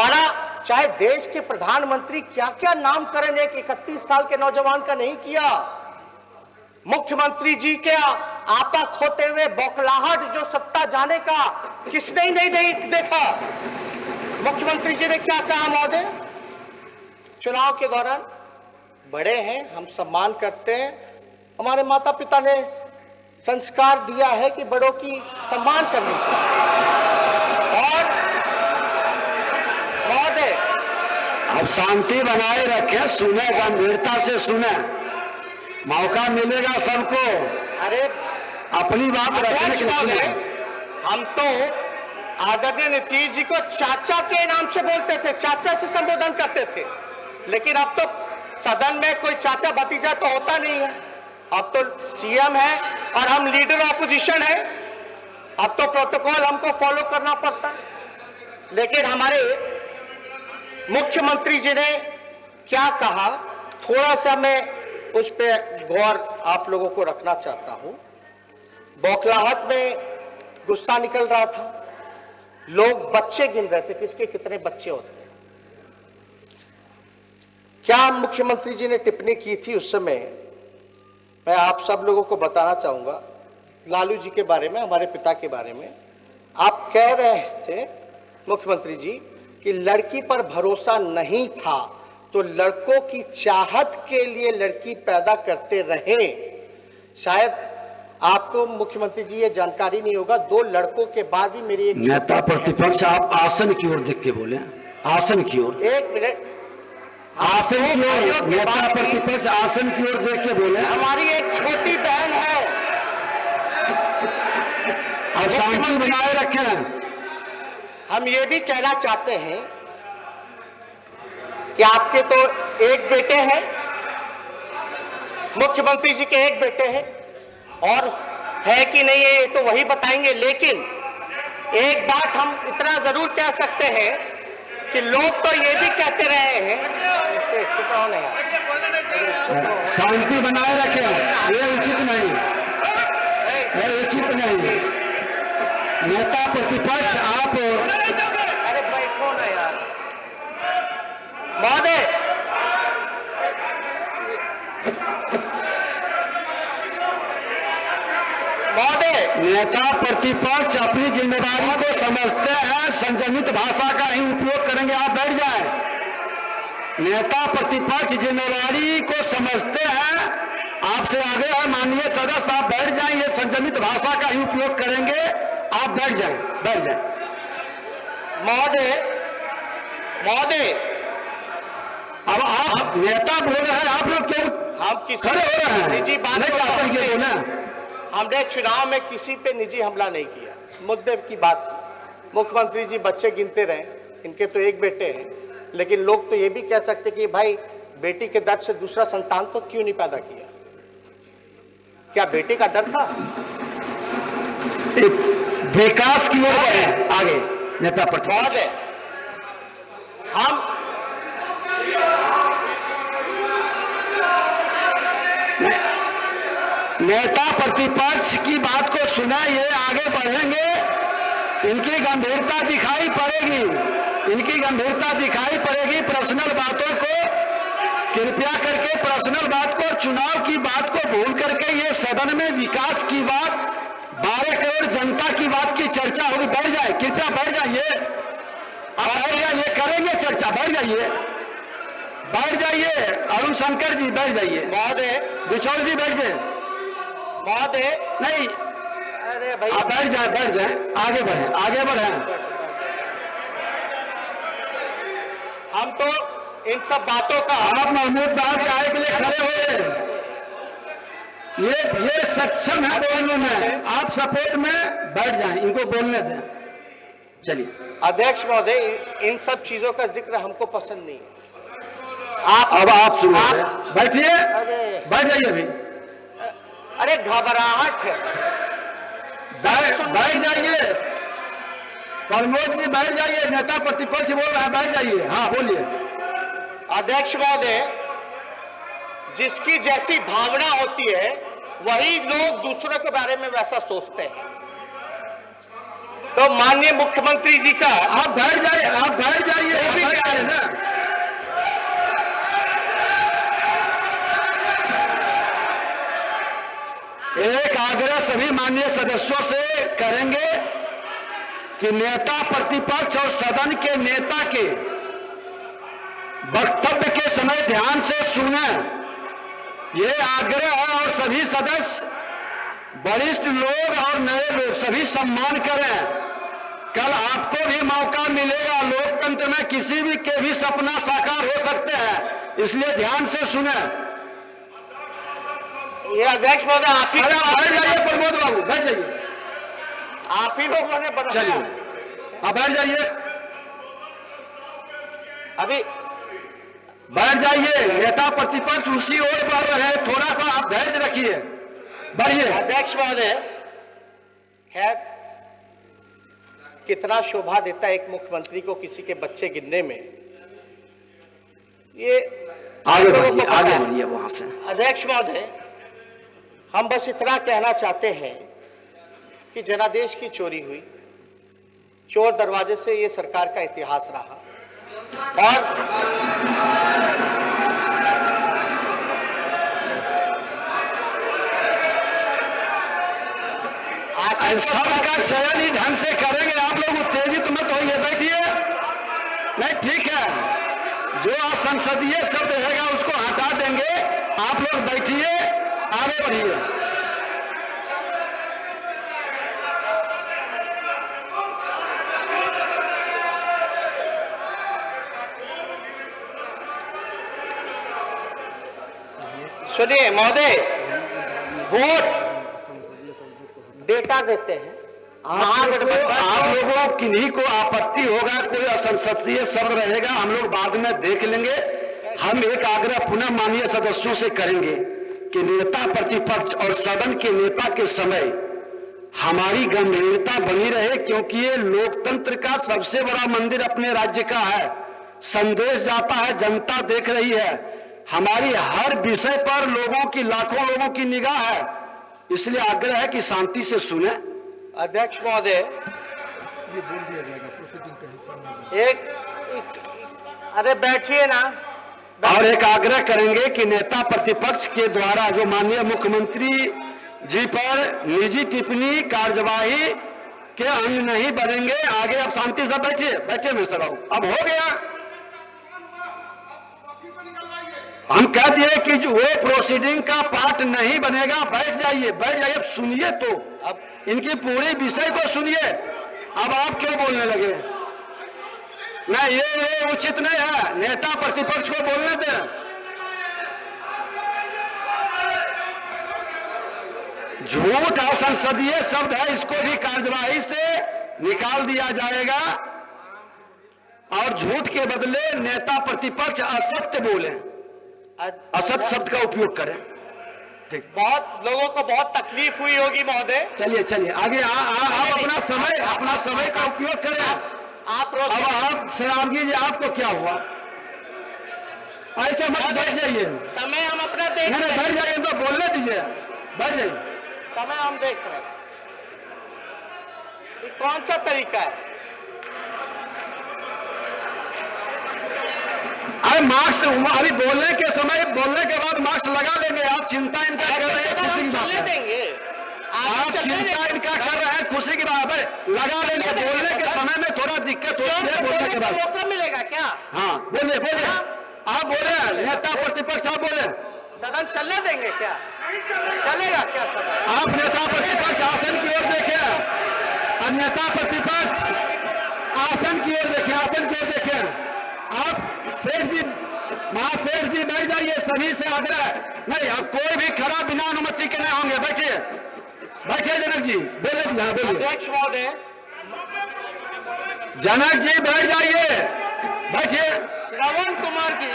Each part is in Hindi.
हमारा चाहे देश के प्रधानमंत्री क्या क्या नामकरण एक 31 साल के नौजवान का नहीं किया। मुख्यमंत्री जी के आपा खोते हुए बौखलाहट जो सत्ता जाने का किसने ही नहीं देखा। मुख्यमंत्री जी ने क्या कहा महोदय, चुनाव के दौरान बड़े हैं, हम सम्मान करते हैं, हमारे माता पिता ने संस्कार दिया है कि बड़ों की सम्मान करनी चाहिए। और महोदय अब शांति बनाए रखें, सुने, गंभीरता से सुने, मौका मिलेगा सबको अरे अपनी बात रखने के लिए। हम तो आदरणीय नीतीश जी को चाचा के नाम से बोलते थे, चाचा से संबोधन करते थे, लेकिन अब तो सदन में कोई चाचा भतीजा तो होता नहीं है। अब तो सीएम है और हम लीडर ऑपोजिशन है, अब तो प्रोटोकॉल हमको फॉलो करना पड़ता है। लेकिन हमारे मुख्यमंत्री जी ने क्या कहा, थोड़ा सा मैं उस पर गौर आप लोगों को रखना चाहता हूं। बौखलाहट में गुस्सा निकल रहा था, लोग बच्चे गिन रहे थे, किसके कितने बच्चे होते हैं। क्या मुख्यमंत्री जी ने टिप्पणी की थी उस समय, मैं आप सब लोगों को बताना चाहूंगा। लालू जी के बारे में, हमारे पिता के बारे में आप कह रहे थे मुख्यमंत्री जी कि लड़की पर भरोसा नहीं था तो लड़कों की चाहत के लिए लड़की पैदा करते रहे। शायद आपको मुख्यमंत्री जी ये जानकारी नहीं होगा, 2 लड़कों के बाद भी मेरी एक नेता प्रतिपक्ष आप आसन की ओर देख के बोले, आसन की ओर, 1 मिनट, आसन की ओर, नेता प्रतिपक्ष आसन की ओर देख के बोले। हमारी एक छोटी बहन है। अब शांति बनाए रखें। हम ये भी कहना चाहते हैं कि आपके तो एक बेटे हैं, मुख्यमंत्री जी के एक बेटे हैं, और है कि नहीं है ये तो वही बताएंगे। लेकिन एक बात हम इतना जरूर कह सकते हैं कि लोग तो ये भी कहते रहे हैं, शांति बनाए रखें, ये उचित नहीं है, उचित नहीं। नेता प्रतिपक्ष आप, अरे बैठो ना यार। महोदय, नेता प्रतिपक्ष अपनी जिम्मेदारी को समझते हैं, संयमित भाषा का ही उपयोग करेंगे। आप बैठ जाएं। नेता प्रतिपक्ष जिम्मेदारी को समझते हैं, आपसे आगे है माननीय सदस्य, आप बैठ जाएं, ये संयमित भाषा का ही उपयोग करेंगे। आप बैठ जाएं, बैठ जाएं। महोदय, अब आप नेता बोल रहे हैं, आप लोग क्यों हम किसी खड़े हो रहे हैं? निजी बात नहीं चाहते ये बोलना। हमने चुनाव में किसी पे निजी हमला नहीं किया, मुद्दे की बात। मुख्यमंत्री जी बच्चे गिनते रहे, इनके तो एक बेटे हैं, लेकिन लोग तो ये भी कह सकते कि भाई बेटी के दर्द से दूसरा संतान तो क्यों नहीं पैदा किया। क्या बेटे का डर था? विकास की ओर बढ़े आगे नेता प्रतिपक्ष। हम नेता प्रतिपक्ष की बात को सुना, ये आगे बढ़ेंगे, इनकी गंभीरता दिखाई पड़ेगी, इनकी गंभीरता दिखाई पड़ेगी। पर्सनल बातों को कृपया करके, पर्सनल बात को, चुनाव की बात को भूल करके ये सदन में विकास की बात, 12 करोड़ जनता की बात की चर्चा होगी। बढ़ जाए, कृपया बढ़ जाइए, अब ये करेंगे चर्चा, बढ़ जाइए, बैठ जाइए। अरुण शंकर जी बैठ जाइए, महोदय, बिचौल जी बैठ जाए, महोदय नहीं, अरे भाई आप बैठ जाए, बैठ जाए, आगे बढ़े, आगे बढ़े। हम तो इन सब बातों का, आप महमूद साहब के आए के लिए खड़े हुए, ये सक्षम है बोलने में, आप सपोर्ट में बैठ जाएं, इनको बोलने दें। चलिए अध्यक्ष महोदय, इन सब चीजों का जिक्र हमको पसंद नहीं है। अब आप सुनिए, बैठिए, बैठ जाइए अभी। अरे घबराहट है, बैठ जाइए, प्रमोद जी बैठ जाइए, नेता प्रतिपक्ष बोल रहा है, बैठ जाइए। हाँ बोलिए। अध्यक्ष महोदय, जिसकी जैसी भावना होती है वही लोग दूसरों के बारे में वैसा सोचते हैं। तो माननीय मुख्यमंत्री जी का, आप बैठ जाइए, आप बैठ जाइए। सभी माननीय सदस्यों से करेंगे कि नेता प्रतिपक्ष और सदन के नेता के वक्तव्य के समय ध्यान से सुने। ये आग्रह है और सभी सदस्य, वरिष्ठ लोग और नए लोग सभी सम्मान करें। कल आपको भी मौका मिलेगा। लोकतंत्र में किसी भी के भी सपना साकार हो सकते हैं, इसलिए ध्यान से सुने। ये अध्यक्ष महोदय आप ही बैठ जाइए प्रमोद बाबू, बैठ जाइए। आप ही लोगों ने चलिए बनाया। अब बैठ जाइए, अभी बैठ जाइए। नेता प्रतिपक्ष उसी ओर बढ़ रहे हैं, थोड़ा सा आप धैर्य रखिए, बढ़िए। अध्यक्ष महोदय, खैर कितना शोभा देता है एक मुख्यमंत्री को किसी के बच्चे गिनने में। ये आगे बढ़िए, आगे बढ़िए वहां से। अध्यक्ष महोदय, हम बस इतना कहना चाहते हैं कि जनादेश की चोरी हुई, चोर दरवाजे से ये सरकार का इतिहास रहा और सबका चयन ही ढंग से करेंगे। आप लोग उत्तेजित मत होइए, बैठिए। नहीं, ठीक है, जो असंसदीय शब्द रहेगा उसको हटा देंगे। आप लोग बैठिए, आगे बढ़िए। सुनिए महोदय, वोट डेटा देते हैं। आप लोगों किन्हीं को आपत्ति होगा, कोई असंसदीय शब्द रहेगा, हम लोग बाद में देख लेंगे। हम एक आग्रह पुनः माननीय सदस्यों से करेंगे कि नेता प्रतिपक्ष और सदन के नेता के समय हमारी गंभीरता बनी रहे, क्योंकि ये लोकतंत्र का सबसे बड़ा मंदिर अपने राज्य का है। संदेश जाता है, जनता देख रही है, हमारी हर विषय पर लोगों की, लाखों लोगों की निगाह है। इसलिए आग्रह है कि शांति से सुने। अध्यक्ष महोदय, एक अरे बैठिए ना। और एक आग्रह करेंगे कि नेता प्रतिपक्ष के द्वारा जो माननीय मुख्यमंत्री जी पर निजी टिप्पणी कार्यवाही के अंग नहीं बनेंगे। आगे अब शांति से बैठिए, बैठिए मिस्टर बाबू, अब हो गया। हम कह दिए कि जो वो प्रोसीडिंग का पार्ट नहीं बनेगा। बैठ जाइए, बैठ जाइए, अब सुनिए तो, अब इनकी पूरी विषय को सुनिए। अब आप क्यों बोलने लगे? नहीं, ये उचित नहीं है, नेता प्रतिपक्ष को बोलने दें। झूठ असंसदीय शब्द है, इसको भी कार्यवाही से निकाल दिया जाएगा और झूठ के बदले नेता प्रतिपक्ष असत्य बोले, असत शब्द का उपयोग करें। ठीक, बहुत लोगों को बहुत तकलीफ हुई होगी महोदय। चलिए चलिए आगे। आप अपना समय का उपयोग करें। आप अब आप शराबगी जी, आपको क्या हुआ? ऐसे मत बैठ जाइए, समय हम अपना देख रहे हैं। बैठ जाइए तो बोलने दीजिए, बैठ जाइए। समय हम देख रहे हैं, ये कौन सा तरीका है? अरे मार्क्स अभी बोलने के समय, बोलने के बाद मार्क्स लगा लेंगे। आप चिंता इनका कर रहे हैं, खुशी की बात है। देंगे आप चिंता इनका कर रहे हैं, खुशी की बात है, लगा लेंगे। बोलने के समय में थोड़ा दिक्कत होती है, बोलने के बाद मौका मिलेगा क्या? हाँ बोलिए, बोलिए, आप बोले, नेता प्रतिपक्ष आप बोले। सदन चलने देंगे क्या? चलेगा क्या सदन? आप नेता प्रतिपक्ष आसन की ओर देखें, और नेता प्रतिपक्ष आसन की ओर देखें, आसन की ओर देखें। आप सेठ जी, महासेठ जी बैठ जाइए, सभी से आग्रह। नहीं, अब कोई भी खड़ा बिना अनुमति के नहीं होंगे। बैठिए, बैठिए जनक जी, बोले बोलिए। अध्यक्ष महोदय, जनक जी बैठ जाइए, बैठिए। श्रवण कुमार जी,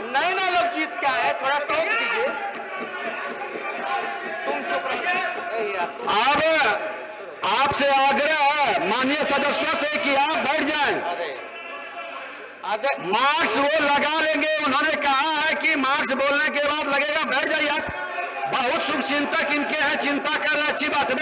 नए नए लोग जीत के आए, थोड़ा टोक दीजिए। तुम चुप रहो। अब आपसे आग्रह है माननीय सदस्यों से कि आप बैठ जाएं। मार्क्स वो लगा लेंगे, उन्होंने कहा है कि मार्क्स बोलने के बाद लगेगा। बैठ जाइए, बहुत शुभ चिंतक इनके हैं, चिंता कर रहे, अच्छी बात है।